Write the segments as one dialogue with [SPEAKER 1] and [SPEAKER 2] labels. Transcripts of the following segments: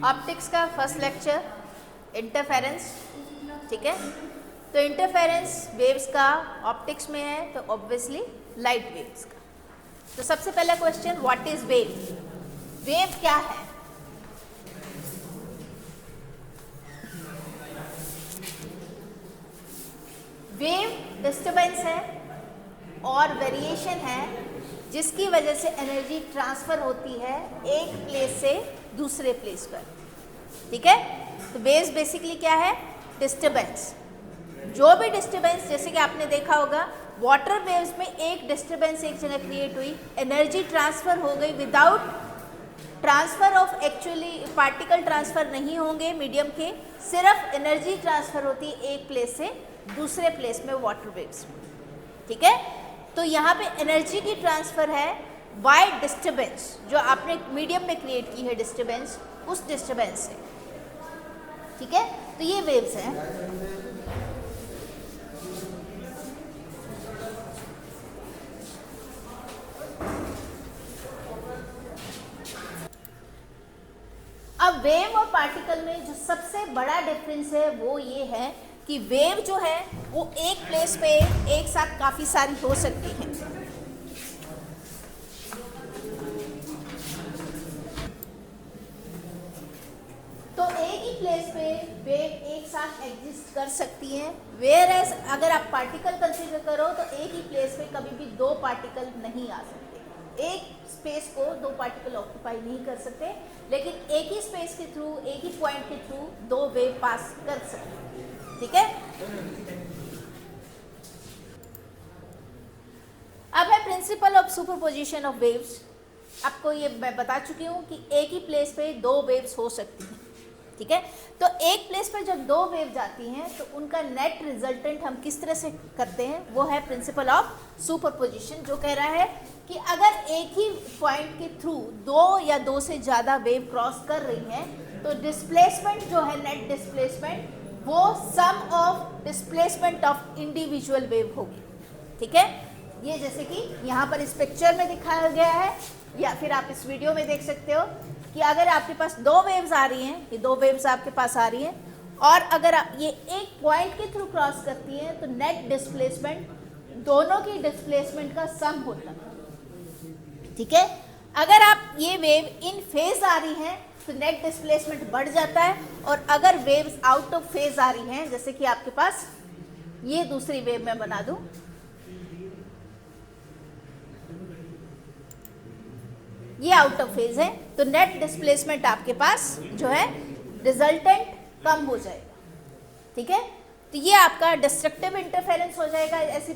[SPEAKER 1] Optics का first lecture interference, ठीक है। तो इंटरफेरेंस वेव्स का ऑप्टिक्स में है तो ऑब्वियसली लाइट वेव्स का। तो सबसे पहला question, what is wave? Wave क्या है? वेव डिस्टरबेंस है और वेरिएशन है जिसकी वजह से एनर्जी ट्रांसफर होती है एक प्लेस से दूसरे प्लेस पर, ठीक है। तो वेव्स बेसिकली क्या है? डिस्टरबेंस। जो भी डिस्टरबेंस, जैसे कि आपने देखा होगा वाटर वेव्स में एक डिस्टरबेंस एक जगह क्रिएट हुई, एनर्जी ट्रांसफर हो गई, without transfer of actually particle transfer नहीं होंगे मीडियम के, सिर्फ एनर्जी ट्रांसफर होती है एक प्लेस से दूसरे प्लेस में वाटर वेव्स, ठीक है। तो यहाँ पे एनर्जी की ट्रांसफर है बाय डिस्टरबेंस, जो आपने मीडियम में क्रिएट की है डिस्टरबेंस, उस डिस्टरबेंस से, ठीक है। तो ये वेव्स हैं। अब वेव और पार्टिकल में जो सबसे बड़ा डिफरेंस है वो ये है कि वेव जो है वो एक प्लेस पे एक साथ काफ़ी सारी हो सकती है, तो एक ही प्लेस पे वेव एक साथ एग्जिस्ट कर सकती हैं। वेयर एज अगर आप पार्टिकल कंसीडर करो तो एक ही प्लेस पे कभी भी दो पार्टिकल नहीं आ सकते, एक स्पेस को दो पार्टिकल ऑक्यूपाई नहीं कर सकते, लेकिन एक ही स्पेस के थ्रू, एक ही पॉइंट के थ्रू दो वेव पास कर सकते हैं, ठीक है। अब है principal of superposition of waves. आपको ये मैं बता चुकी हूँ कि एक ही प्लेस पे दो वेव्स हो सकती हैं, ठीक है। तो एक प्लेस पर जब दो वेव जाती हैं तो उनका नेट रिजल्टेंट हम किस तरह से करते हैं, वो है प्रिंसिपल ऑफ सुपरपोजिशन, जो कह रहा है कि अगर एक ही पॉइंट के थ्रू दो या दो से ज़्यादा वेव क्रॉस कर रही हैं तो डिस्प्लेसमेंट जो है, नेट डिस्प्लेसमेंट, वो sum of displacement of individual wave होगी, ठीक है। ये जैसे कि यहाँ पर इस पिक्चर में दिखाया गया है, या फिर आप इस वीडियो में देख सकते हो कि अगर आपके पास दो वेव्स आ रही हैं, ये दो वेव्स आपके पास आ रही हैं, और अगर आप ये एक पॉइंट के थ्रू क्रॉस करती हैं तो नेट डिस्प्लेसमेंट दोनों की डिस्प्लेसमेंट का सम होता है, ठीक है। अगर आप ये वेव इन फेज आ रही हैं तो नेट डिस्प्लेसमेंट बढ़ जाता है, और अगर वेव्स आउट ऑफ फेज आ रही हैं, जैसे कि आपके पास ये दूसरी वेव मैं बना दूं, ये आउट ऑफ फेज है, तो नेट डिस्प्लेसमेंट आपके पास जो है रिजल्टेंट कम हो जाएगा, ठीक है। तो ये आपका डिस्ट्रक्टिव इंटरफेरेंस हो जाएगा ऐसी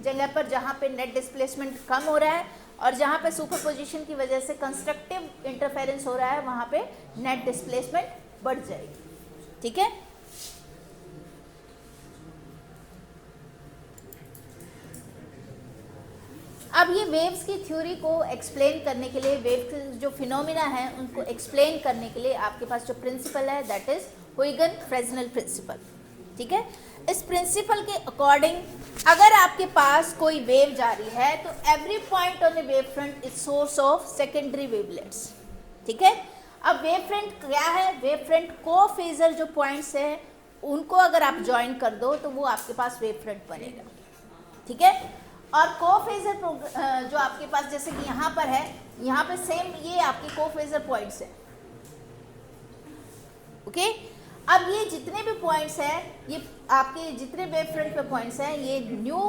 [SPEAKER 1] जगह पर जहाँ पे नेट डिस्प्लेसमेंट कम हो रहा है, और जहाँ पे सुपरपोजिशन की वजह से कंस्ट्रक्टिव इंटरफेरेंस हो रहा है वहाँ पे नेट डिस्प्लेसमेंट बढ़ जाएगी, ठीक है। अब ये वेव्स की थ्योरी को एक्सप्लेन करने के लिए, वेव के जो फिनोमिना है उनको एक्सप्लेन करने के लिए आपके पास जो प्रिंसिपल है दैट इज हुइगन-फ्रेस्नेल प्रिंसिपल, ठीक है। इस प्रिंसिपल के अकॉर्डिंग अगर आपके पास कोई वेव जा रही है तो every point on the wave front is source of secondary wavelets, ठीक है। अब वेव फ्रंट क्या है? वेव फ्रंट को फेजर जो पॉइंट्स हैं उनको अगर आप ज्वाइन कर दो तो वो आपके पास वेव फ्रंट बनेगा, ठीक है। और कोफेजर जो आपके पास जैसे कि यहाँ पर है, यहाँ पे सेम ये आपके कोफेजर पॉइंट्स हैं, ओके। अब ये जितने भी पॉइंट्स हैं, ये आपके जितने वेव फ्रंट पे पॉइंट्स हैं, ये न्यू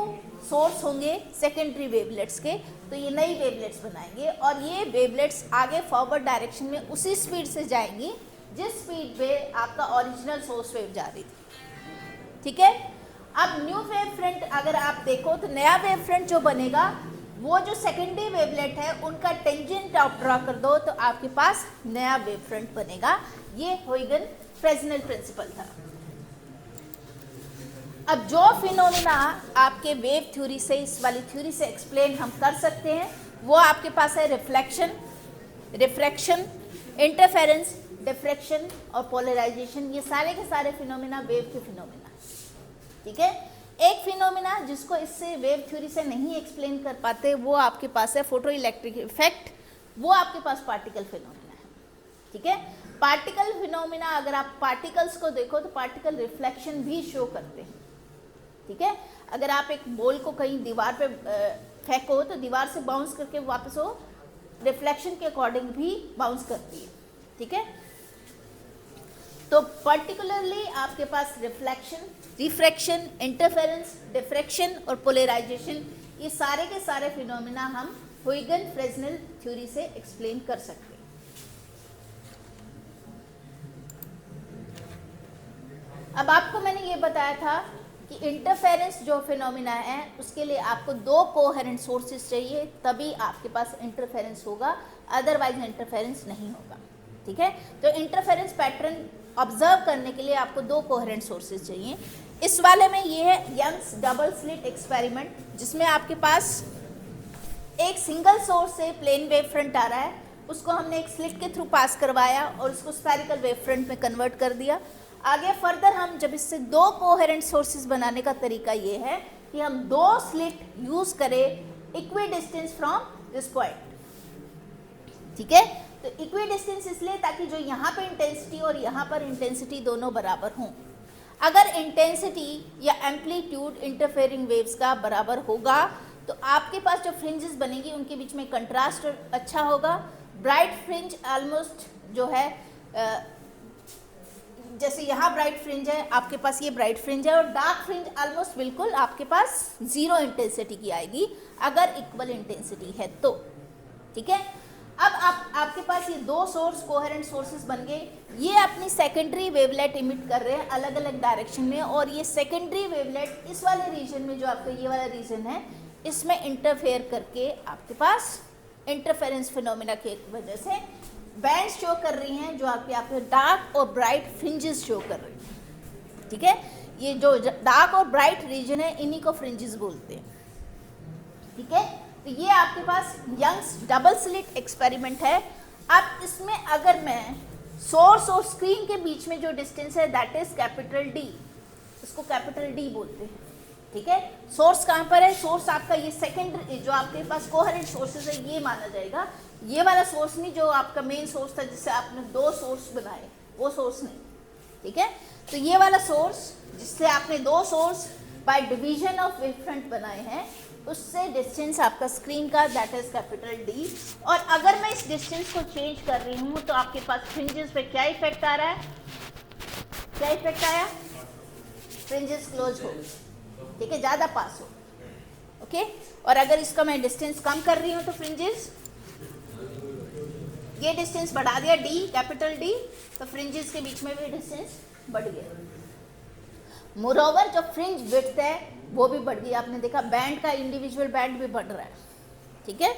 [SPEAKER 1] सोर्स होंगे सेकेंडरी वेवलेट्स के, तो ये नई वेवलेट्स बनाएंगे, और ये वेवलेट्स आगे फॉरवर्ड डायरेक्शन में उसी स्पीड से जाएंगी जिस स्पीड पे आपका ओरिजिनल सोर्स वेव जा रही थी, ठीक है। अब न्यू वेव फ्रंट अगर आप देखो तो नया वेव फ्रंट जो बनेगा वो जो सेकेंडरी वेवलेट है उनका टेंजेंट आप ड्रॉ कर दो तो आपके पास नया वेव फ्रंट बनेगा। ये हुइगन-फ्रेस्नेल प्रिंसिपल था। अब जो फिनोमिना आपके वेव थ्योरी से, इस वाली थ्योरी से एक्सप्लेन हम कर सकते हैं वो आपके पास है रिफ्लेक्शन, रिफ्रैक्शन, इंटरफेरेंस, डिफ्रैक्शन और पोलराइजेशन। ये सारे के सारे फिनोमिना वेव के फिनोमिना, ठीक है। एक फिनोमिना जिसको इससे वेव थ्योरी से नहीं एक्सप्लेन कर पाते वो आपके पास है फोटो इलेक्ट्रिक इफेक्ट, वो आपके पास पार्टिकल फिनोमिना है, ठीक है। पार्टिकल फिनोमिना, अगर आप पार्टिकल्स को देखो तो पार्टिकल रिफ्लेक्शन भी शो करते हैं, ठीक है। अगर आप एक बॉल को कहीं दीवार पे फेंको तो दीवार से बाउंस करके वापस वो रिफ्लेक्शन के अकॉर्डिंग भी बाउंस करती है, ठीक है। तो पर्टिकुलरली आपके पास रिफ्लेक्शन, रिफ्रैक्शन, इंटरफेरेंस, डिफ्रैक्शन और पोलराइजेशन, ये सारे के सारे फिनोमिना हम हुइगन फ्रेस्नेल थ्योरी से एक्सप्लेन कर सकते हैं। अब आपको मैंने ये बताया था कि इंटरफेरेंस जो फिनोमिना है उसके लिए आपको दो कोहेरेंट सोर्सेज चाहिए, तभी आपके पास इंटरफेरेंस होगा, अदरवाइज इंटरफेरेंस नहीं होगा, ठीक है। तो इंटरफेरेंस पैटर्न ऑब्जर्व करने के लिए आपको दो कोहेरेंट सोर्सेज चाहिए। इस वाले में ये है यंग्स डबल स्लिट एक्सपेरिमेंट, जिसमें आपके पास एक सिंगल सोर्स से प्लेन वेव फ्रंट आ रहा है, उसको हमने एक स्लिट के थ्रू पास करवाया और उसको स्फेरिकल वेव फ्रंट में कन्वर्ट कर दिया। आगे फर्दर हम जब इससे दो कोहेरेंट सोर्सेज बनाने का तरीका ये है कि हम दो स्लिट यूज करें equi distance from this point, ठीक है। तो इक्वी डिस्टेंस इसलिए ताकि जो यहाँ पे इंटेंसिटी और यहाँ पर इंटेंसिटी दोनों बराबर हों। अगर इंटेंसिटी या एम्पलीट्यूड इंटरफेयरिंग वेव्स का बराबर होगा तो आपके पास जो फ्रिंजेस बनेगी उनके बीच में कंट्रास्ट अच्छा होगा। ब्राइट फ्रिंज ऑलमोस्ट जो है जैसे यहाँ ब्राइट फ्रिंज है, आपके पास ये ब्राइट फ्रिंज है, और डार्क फ्रिंज ऑलमोस्ट बिल्कुल आपके पास जीरो इंटेंसिटी की आएगी अगर इक्वल इंटेंसिटी है तो, ठीक है। अब आपके पास ये दो सोर्स कोहेरेंट सोर्सेज बन गए, ये अपनी सेकेंडरी वेवलेट इमिट कर रहे हैं अलग अलग डायरेक्शन में, और ये सेकेंडरी वेवलेट इस वाले रीजन में जो आपका ये वाला रीजन है इसमें इंटरफेयर करके आपके पास इंटरफेरेंस फिनोमिना की वजह से बैंड शो कर रही हैं जो आपके डार्क और ब्राइट फ्रिंजेस शो कर रही हैं, ठीक है। ये जो डार्क और ब्राइट रीजन है इन्हीं को फ्रिंजेस बोलते हैं, ठीक है। तो ये आपके पास यंग्स डबल स्लिट एक्सपेरिमेंट है। अब इसमें अगर मैं सोर्स और स्क्रीन के बीच में जो डिस्टेंस है दैट इज कैपिटल डी, इसको कैपिटल डी बोलते हैं, ठीक है। सोर्स कहाँ पर है? सोर्स आपका ये सेकेंडरी जो आपके पास कोहेरेंट सोर्सेज है ये माना जाएगा, ये वाला सोर्स नहीं जो आपका मेन सोर्स था जिससे आपने दो सोर्स बनाए, वो सोर्स नहीं, ठीक है। तो ये वाला सोर्स जिससे आपने दो source by division of wave front बनाए हैं उससे डिस्टेंस आपका स्क्रीन का दैट इज कैपिटल डी। और अगर मैं इस डिस्टेंस को चेंज कर रही हूँ तो आपके पास फ्रिंजेस पे क्या इफेक्ट आ रहा है? क्या इफेक्ट आया? फ्रिंजेस क्लोज हो, ठीक है, ज़्यादा पास हो, ओके। और अगर इसका मैं डिस्टेंस कम कर रही हूँ तो फ्रिंजेस, ये डिस्टेंस बढ़ा दिया डी कैपिटल डी, तो फ्रिंजेस के बीच में भी डिस्टेंस बढ़ गया। मोरओवर जो फ्रिंज विड्थ है वो भी बढ़ गई, आपने देखा बैंड का इंडिविजुअल बैंड भी बढ़ रहा है, ठीक है।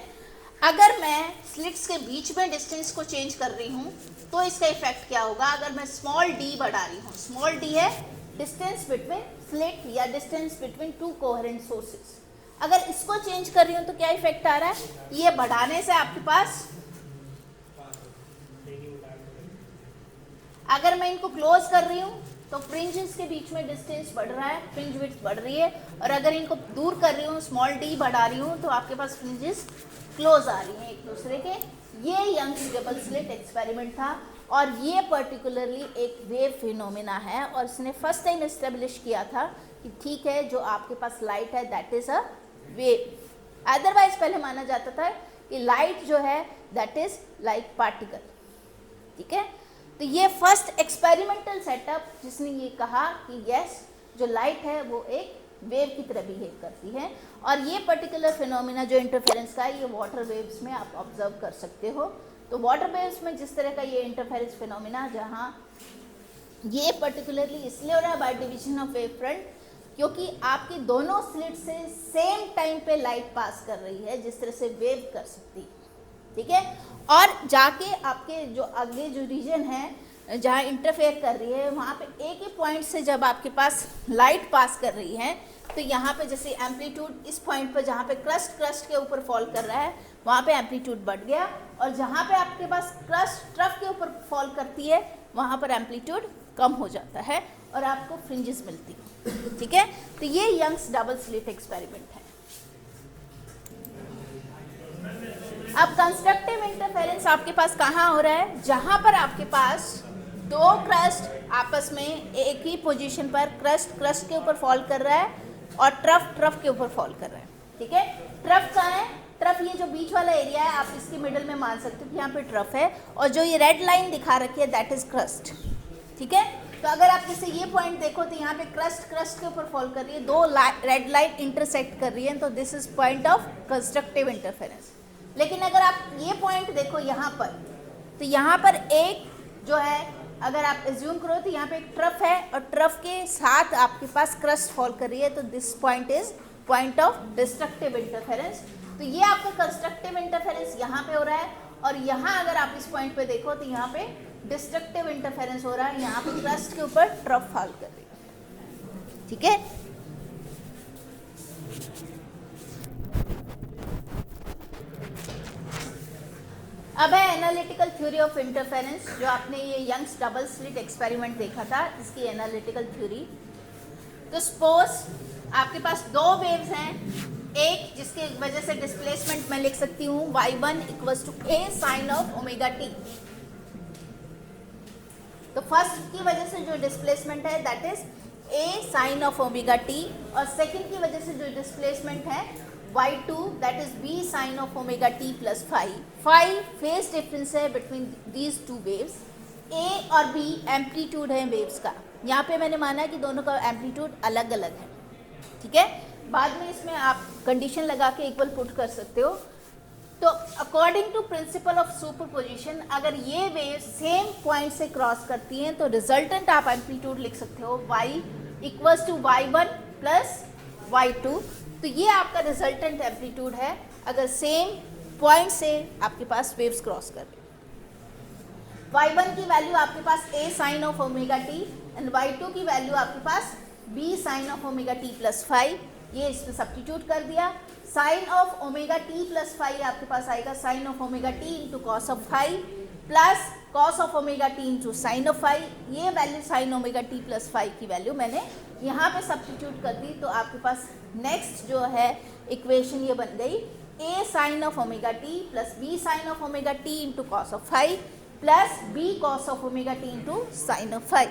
[SPEAKER 1] अगर मैं स्लिट्स के बीच में डिस्टेंस को चेंज कर रही हूँ तो इसका इफेक्ट क्या होगा? अगर मैं स्मॉल डी बढ़ा रही हूँ, स्मॉल डी है डिस्टेंस बिटवीन स्लिट या distance between two coherent sources, अगर इसको चेंज कर रही हूँ तो क्या इफेक्ट आ रहा है? ये बढ़ाने से आपके पास, अगर मैं इनको क्लोज कर रही हूँ तो फ्रिंजेस के बीच में डिस्टेंस बढ़ रहा है, फ्रिंज विड्थ बढ़ रही है, और अगर इनको दूर कर रही हूँ स्मॉल डी बढ़ा रही हूँ तो आपके पास फ्रिंजेस क्लोज आ रही हैं एक दूसरे के। ये यंग्स डबल स्लिट एक्सपेरिमेंट था और ये पर्टिकुलरली एक वेव फिनोमिना है, और इसने फर्स्ट टाइम एस्टेब्लिश किया था कि ठीक है जो आपके पास लाइट है that is a wave. Otherwise पहले माना जाता था कि लाइट जो है दैट इज लाइक पार्टिकल, ठीक है। तो ये फर्स्ट एक्सपेरिमेंटल सेटअप जिसने ये कहा कि यस जो लाइट है वो एक वेव की तरह बिहेव करती है, और ये पर्टिकुलर फिनोमिना जो इंटरफेरेंस का है ये वाटर वेव्स में आप ऑब्जर्व कर सकते हो। तो वाटर वेव्स में जिस तरह का ये इंटरफेरेंस फिनोमिना जहाँ ये पर्टिकुलरली इसलिए हो रहा है by division of wave front, क्योंकि आपकी दोनों स्लिट से सेम टाइम पे लाइट पास कर रही है जिस तरह से वेव कर सकती है, ठीक है। और जाके आपके जो आगे जो रीजन है जहाँ इंटरफेयर कर रही है वहाँ पे एक ही पॉइंट से जब आपके पास लाइट पास कर रही है तो यहाँ पे जैसे एम्पलीट्यूड इस पॉइंट पर जहाँ पे क्रस्ट के ऊपर फॉल कर रहा है वहाँ पे एम्पलीट्यूड बढ़ गया, और जहाँ पे आपके पास क्रस्ट ट्रफ के ऊपर फॉल करती है वहाँ पर एम्पलीट्यूड कम हो जाता है और आपको फ्रिंजेस मिलती है, ठीक है। तो ये यंग्स डबल स्लिट एक्सपेरिमेंट है। अब कंस्ट्रक्टिव इंटरफेरेंस आपके पास कहाँ हो रहा है, जहाँ पर आपके पास दो क्रस्ट आपस में एक ही पोजीशन पर क्रस्ट के ऊपर फॉल कर रहा है और ट्रफ के ऊपर फॉल कर रहा है। ठीक है, ट्रफ कहाँ है, ट्रफ ये जो बीच वाला एरिया है आप इसके मिडल में मान सकते हो कि यहाँ पे ट्रफ है, और जो ये रेड लाइन दिखा रखी है दैट इज क्रस्ट। ठीक है, तो अगर आप जैसे ये पॉइंट देखो तो यहाँ पे क्रस्ट के ऊपर फॉल कर रही है, दो रेड लाइन इंटरसेक्ट कर रही है, तो this is point of constructive interference. लेकिन अगर आप ये पॉइंट देखो यहाँ पर, तो यहाँ पर एक जो है अगर आप एज्यूम करो तो यहाँ पे एक ट्रफ है और ट्रफ के साथ आपके पास क्रस्ट फॉल कर रही है, तो this point is point of destructive interference. तो ये आपका कंस्ट्रक्टिव इंटरफेरेंस यहाँ पे हो रहा है, और यहाँ अगर आप इस पॉइंट पे देखो तो यहाँ पे डिस्ट्रक्टिव इंटरफेरेंस हो रहा है, यहाँ पे क्रस्ट के ऊपर ट्रफ फॉल कर रही है। ठीक है, अब है एनालिटिकल थ्योरी ऑफ इंटरफेरेंस, जो आपने ये यंग्स डबल स्लिट एक्सपेरिमेंट देखा था, इसकी एनालिटिकल थ्योरी। तो सपोज आपके पास दो वेव्स हैं, एक जिसके वजह से डिस्प्लेसमेंट मैं लिख सकती हूँ y1 equals to a sine of omega t। तो फर्स्ट की वजह से जो डिस्प्लेसमेंट है that is a sine of omega t, और सेकंड की वजह से जो डिस्प्लेसमेंट है y2 that is b sine of omega t plus phi phase difference है between these two waves. a और b एम्पलीट्यूड है वेव्स का, यहाँ पे मैंने माना कि दोनों का एम्पलीट्यूड अलग अलग है। ठीक है, बाद में इसमें आप कंडीशन लगा के इक्वल पुट कर सकते हो। तो according to principle of superposition, अगर ये वेव सेम पॉइंट से क्रॉस करती हैं तो रिजल्टेंट आप एम्पलीट्यूड लिख सकते हो y equals to y1 plus y2। तो ये आपका रिजल्टेंट एम्पलीट्यूड है अगर सेम पॉइंट से आपके पास वेव्स क्रॉस कर रही है। y1 की वैल्यू आपके पास a sine of omega t and y2 की वैल्यू आपके पास b sine of omega t plus phi, ये इसमें सब्स्टिट्यूट कर दिया। Sine of omega t plus phi आपके पास आएगा sine of omega t into cos of phi plus cos of omega t into sine of phi. ये value sine omega t plus phi की value मैंने यहाँ पे सब्स्टिट्यूट कर दी, तो आपके पास नेक्स्ट जो है इक्वेशन ये बन गई a sine of omega t plus b sine of omega t into cos of phi plus b cos of omega t into sine of phi.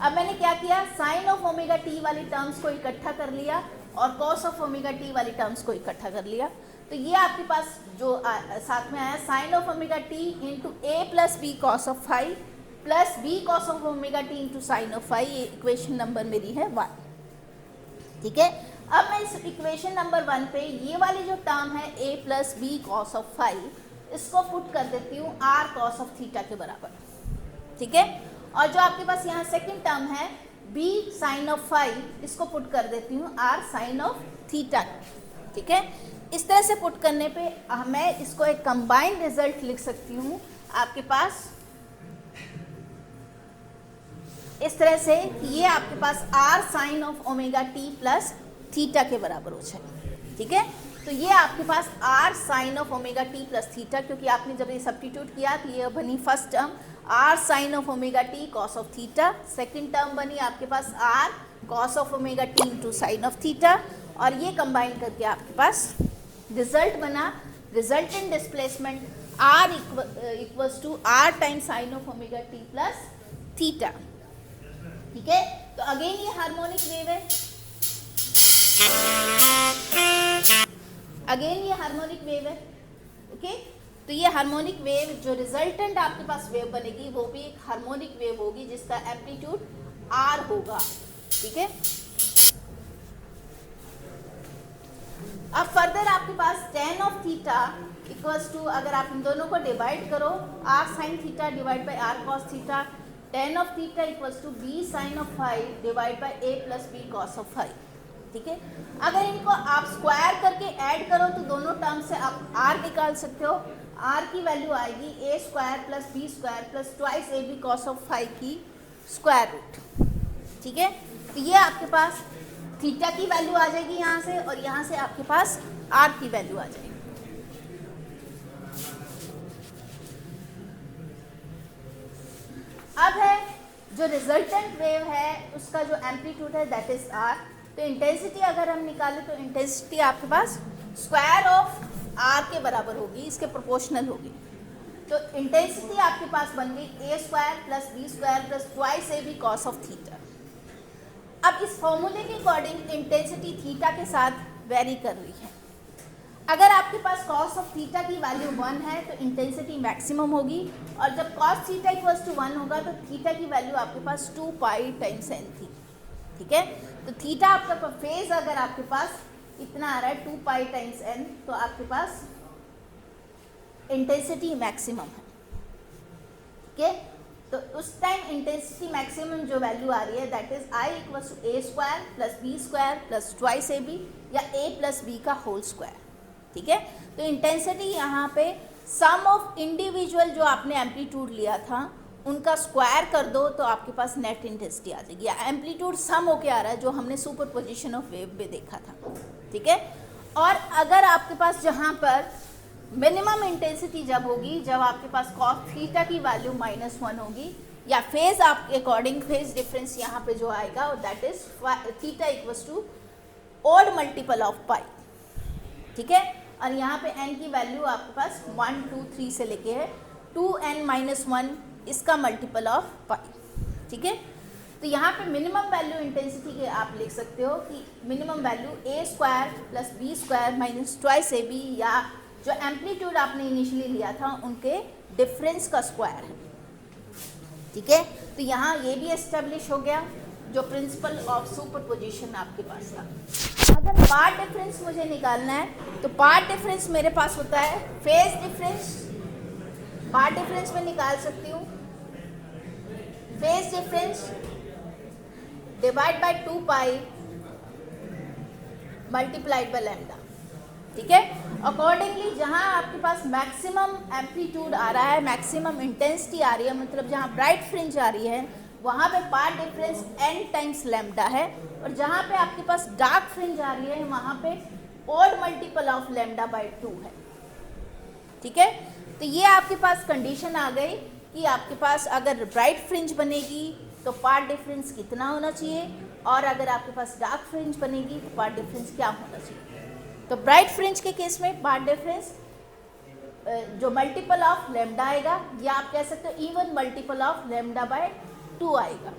[SPEAKER 1] अब मैंने क्या किया, साइन ऑफ ओमेगा टी वाली टर्म्स को इकट्ठा कर लिया और कॉस ऑफ ओमेगा टी वाली टर्म्स को इकट्ठा कर लिया। तो ये आपके पास जो साथ में आया sine of omega T into A plus B cos of phi plus B cos of omega T into sine of phi, ये इक्वेशन नंबर मेरी है 1। ठीक है, अब मैं इस इक्वेशन नंबर 1 पे ये वाली जो टर्म है A plus B cos of phi, इसको पुट कर देती हूँ आर कॉस ऑफ थीटा के बराबर। ठीक है, और जो आपके पास यहाँ सेकंड टर्म है b साइन ऑफ फाई, इसको पुट कर देती हूँ r साइन ऑफ थीटा। ठीक है, इस तरह से पुट करने पे मैं इसको एक कंबाइंड रिजल्ट लिख सकती हूँ आपके पास इस तरह से कि ये आपके पास r sine of omega t plus theta के बराबर हो जाए। ठीक है, तो ये आपके पास r sine of omega t plus theta, क्योंकि आपने जब ये सब्स्टिट्यूट किया तो ये बनी first term r sine of omega t cos of theta, second term बनी आपके पास r cos of omega t into sine of theta, और ये कंबाइन करके आपके पास रिजल्ट बना resultant displacement r equals to r time sine of omega t plus theta. ठीक है, तो अगेन ये हार्मोनिक वेव है, अगेन ये हार्मोनिक वेव है। ओके, तो ये हार्मोनिक वेव जो रिजल्टेंट आपके पास वेव बनेगी वो भी एक हार्मोनिक वेव होगी जिसका एम्पलीट्यूड r होगा। ठीक है, अब फर्दर आपके पास tan of theta equals to, अगर आप इन दोनों को डिवाइड करो r sine theta divide by r cos theta, tan of theta equals to b sine of phi divide by a plus b cos of phi. ठीक है, अगर इनको आप स्क्वायर करके ऐड करो तो दोनों टर्म से आप r निकाल सकते हो। r की वैल्यू आएगी a square plus b square plus twice A B cos of phi की स्क्वायर रूट। ठीक है, तो ये आपके पास थीटा की वैल्यू आ जाएगी यहाँ से, और यहाँ से आपके पास r की वैल्यू आ जाएगी। अब है जो रिजल्टेंट वेव है उसका जो एम्पलीट्यूड है दैट इज r। तो इंटेंसिटी अगर हम निकालें तो इंटेंसिटी आपके पास स्क्वायर ऑफ आर के बराबर होगी, इसके प्रोपोर्शनल होगी। तो इंटेंसिटी आपके पास बन गई A square plus B square plus twice A B cos of theta. अब इस फॉर्मूले के अकॉर्डिंग इंटेंसिटी थीटा के साथ वेरी कर रही है। अगर आपके पास कॉस ऑफ थीटा की वैल्यू 1 है तो इंटेंसिटी मैक्सिमम होगी, और जब कॉस थीटा इक्वल्स टू 1 होगा तो थीटा की वैल्यू आपके पास 2 पाई टाइम्स एन थी। ठीक है, तो थीटा आपका फेज अगर आपके पास इतना आ रहा है 2 पाई टाइम्स एन, तो आपके पास इंटेंसिटी मैक्सिमम है। ठीक है, तो उस टाइम इंटेंसिटी मैक्सिमम जो वैल्यू आ रही है that is I equals to A square plus B square plus twice A B या ए प्लस बी का होल स्क्वायर। ठीक है, तो इंटेंसिटी यहाँ पे सम ऑफ इंडिविजुअल जो आपने एम्पलीट्यूड लिया था उनका स्क्वायर कर दो तो आपके पास नेट इंटेंसिटी आ जाएगी। एम्पलीट्यूड सम होके आ रहा है जो हमने सुपरपोजिशन ऑफ वेव में देखा था। ठीक है, और अगर आपके पास जहाँ पर मिनिमम इंटेंसिटी जब होगी जब आपके पास कॉस थीटा की वैल्यू -1 होगी, या फेज आपके अकॉर्डिंग फेज डिफरेंस यहाँ पे जो आएगा that is theta equals to odd multiple of pi. ठीक है, और यहाँ पे n की वैल्यू आपके पास 1 2 3 से लेके है 2n-1 इसका मल्टीपल ऑफ पाई। ठीक है, तो यहाँ पे मिनिमम वैल्यू इंटेंसिटी के आप लिख सकते हो कि minimum value A square plus B square minus twice A B, या जो एम्पलीट्यूड आपने इनिशियली लिया था उनके डिफरेंस का स्क्वायर है। ठीक है, तो यहाँ ये भी एस्टेब्लिश हो गया जो प्रिंसिपल ऑफ सुपरपोजिशन आपके पास था। अगर पार्ट डिफरेंस मुझे निकालना है तो पार्ट डिफरेंस मेरे पास होता है फेज डिफरेंस, पार्ट डिफरेंस में निकाल सकती हूँ phase difference divide by 2 pi multiplied by lambda. ठीक है, अकॉर्डिंगली जहाँ आपके पास मैक्सिमम एम्पलीट्यूड आ रहा है, मैक्सिमम इंटेंसिटी आ रही है, मतलब जहाँ ब्राइट फ्रिंज आ रही है वहाँ पे path difference n times lambda है, और जहाँ पे आपके पास डार्क फ्रिंज आ रही है वहाँ पे odd multiple of lambda by 2 है। ठीक है, तो ये आपके पास कंडीशन आ गई कि आपके पास अगर ब्राइट फ्रिंज बनेगी तो पार्ट डिफरेंस कितना होना चाहिए, और अगर आपके पास डार्क फ्रिंज बनेगी तो पार्ट डिफरेंस क्या होना चाहिए। तो ब्राइट फ्रिंज के केस में पार्ट डिफरेंस जो मल्टीपल ऑफ लैम्डा आएगा, या आप कह सकते हो even multiple of lambda by 2 आएगा।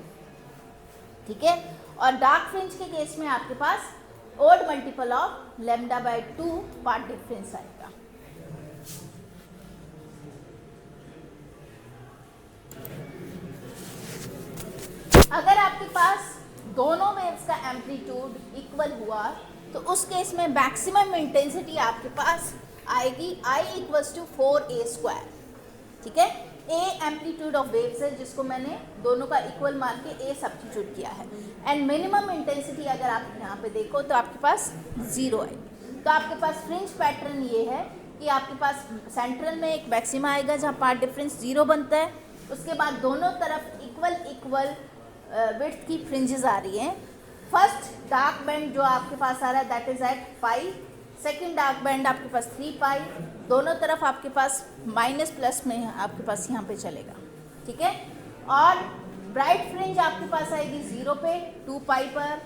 [SPEAKER 1] ठीक है, और डार्क फ्रिंज के केस में आपके पास odd multiple of lambda by 2 path difference आएगा। अगर आपके पास दोनों वेव्स का एम्पलीट्यूड इक्वल हुआ तो उस केस में मैक्सिमम इंटेंसिटी आपके पास आएगी I equals to 4a square. ठीक है, a एम्पलीट्यूड ऑफ वेव्स है जिसको मैंने दोनों का इक्वल मान के a सब्स्टिट्यूट किया है, एंड मिनिमम इंटेंसिटी अगर आप यहाँ पे देखो तो आपके पास 0 आएगी। तो आपके पास फ्रिंज पैटर्न ये है कि आपके पास सेंट्रल में एक मैक्सिमा आएगा जहाँ पार्ट डिफरेंस 0 बनता है, उसके बाद दोनों तरफ इक्वल विड्थ की फ्रिंजेस आ रही हैं। फर्स्ट डार्क बैंड जो आपके पास आ रहा है that is at pi, second dark band आपके पास 3 पाई, दोनों तरफ आपके पास माइनस प्लस में आपके पास यहाँ पे चलेगा। ठीक है, और ब्राइट फ्रिंज आपके पास आएगी 0 पे, 2 पाई पर,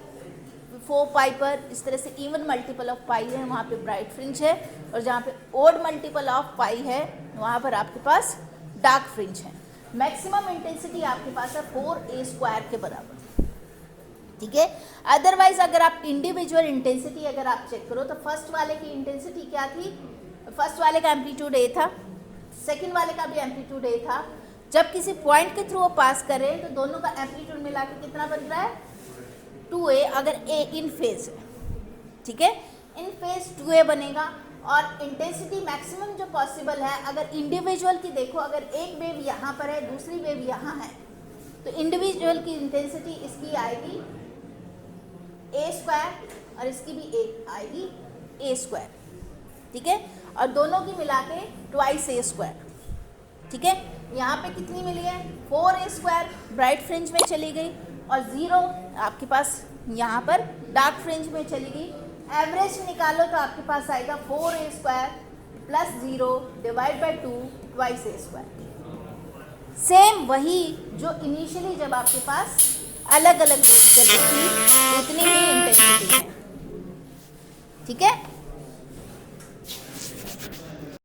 [SPEAKER 1] 4 पाई पर, इस तरह से इवन मल्टीपल ऑफ पाई है वहाँ पे ब्राइट फ्रिंज है, और जहाँ पे ओड मल्टीपल ऑफ पाई है वहाँ पर आपके पास डार्क फ्रिंज है। मैक्सिमम इंटेंसिटी आपके पास है 4a स्क्वायर के बराबर। ठीक है, अदरवाइज अगर आप इंडिविजुअल इंटेंसिटी अगर आप चेक करो तो फर्स्ट वाले की इंटेंसिटी क्या थी, फर्स्ट वाले का एम्पलीट्यूड a था, सेकंड वाले का भी एम्पलीट्यूड a था। जब किसी पॉइंट के थ्रू वो पास करें तो दोनों का एम्पलीट्यूड मिला के कितना बन रहा है 2a, अगर a इन फेज है। ठीक है, इन फेज 2a बनेगा, और इंटेंसिटी मैक्सिमम जो पॉसिबल है अगर इंडिविजुअल की देखो, अगर एक वेव यहाँ पर है दूसरी वेव यहाँ है तो इंडिविजुअल की इंटेंसिटी इसकी आएगी a स्क्वायर और इसकी भी आएगी a स्क्वायर। ठीक है, और दोनों की मिला के ट्वाइस a स्क्वायर। ठीक है, यहाँ पे कितनी मिली है 4a स्क्वायर ब्राइट फ्रिंज में चली गई, और 0 आपके पास यहाँ पर डार्क फ्रिंज में चली गई। एवरेज निकालो तो आपके पास आएगा 4a square plus 0 divide by 2 twice a square. Same वही जो इनिशियली जब आपके पास अलग अलग वेव चल रही थी उतनी ही इंटेंसिटी है। ठीक है।